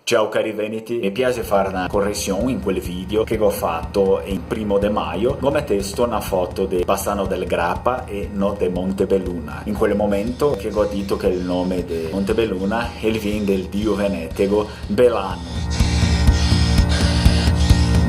Ciao cari veneti, mi piace fare una correzione in quel video che ho fatto il 1 maggio, ho messo una foto di Bassano del Grappa e non di Montebelluna. In quel momento che ho detto che il nome di Montebelluna viene del dio venetego Belano.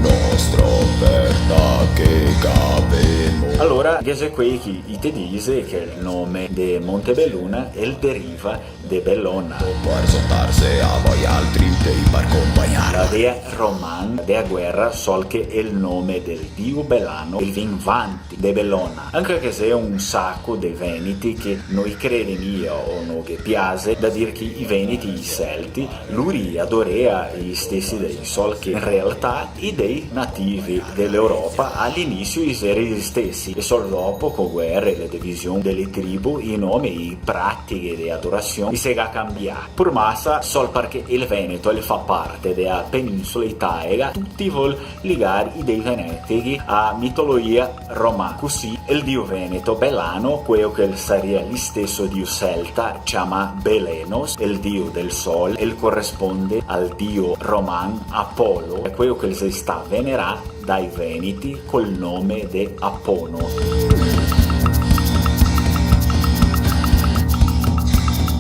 Nostro perda che capemo. Allora, dice qui che ti dice che il nome di Montebelluna deriva de Bellona. Per sondarse a voi altri dei per accompagnare. La dea romana dea guerra sol che il nome del dio Belano il vinvanti de Bellona. Anche se è un sacco dei veneti che noi credemi o no che piace da dire che i veneti, i celti, lui adorea gli stessi dei sol che in realtà i dei nativi dell'Europa all'inizio erano gli stessi e solo dopo con guerre, le divisioni delle tribù, i nomi, i pratiche di adorazione si è cambiato. Per massa, solo perché il Veneto fa parte della penisola italica, tutti vogliono legare i dei veneti a mitologia romana. Così il dio veneto Belano, quello che sarebbe lo stesso dio celta, chiama Belenos, il dio del sole, e corrisponde al dio romano Apollo, è quello che si sta venerando dai veneti col nome di Appono.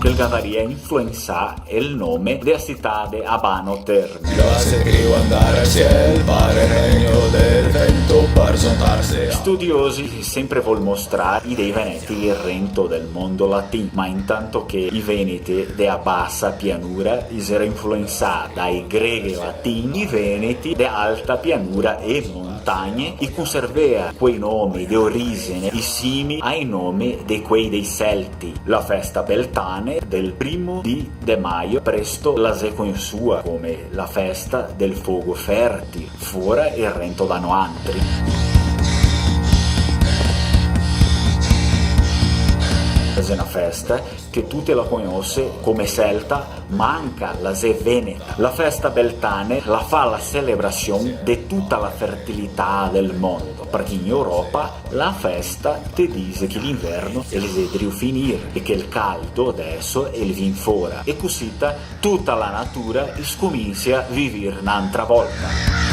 Il Gavaria influenza il nome della città di Abano Terme. La se scrivo andare al cielo, pare il regno del vento per sondarse. Studiosi sempre vuol mostrare dei veneti il rento del mondo latino, ma intanto che i veneti della bassa pianura erano influenzati dai greci latini, i veneti della alta pianura e montagne e conservava quei nomi di origine simili ai nomi di quei dei Celti. La festa beltane del 1 maggio presto la si conosciuta come la festa del fuoco ferti, fuori il rento da noantri. È una festa che tutti la conoscono come celta, manca la se veneta. La festa beltane la fa la celebrazione di tutta la fertilità del mondo, perché in Europa la festa ti dice che l'inverno è deve finire e che il caldo adesso è il vin fuori e così tutta la natura scomincia a vivere un'altra volta.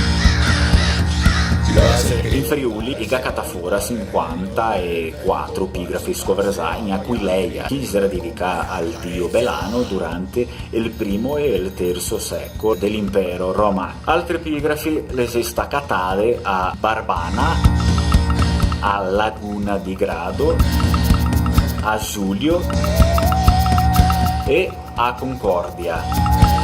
In Friuli i Gacatafora 54 epigrafi scoversai in Aquileia, che si era dedicata al dio Belano durante il primo e il terzo secolo dell'impero romano. Altre epigrafi le si staccatate a Barbana, a Laguna di Grado, a Giulio e a Concordia.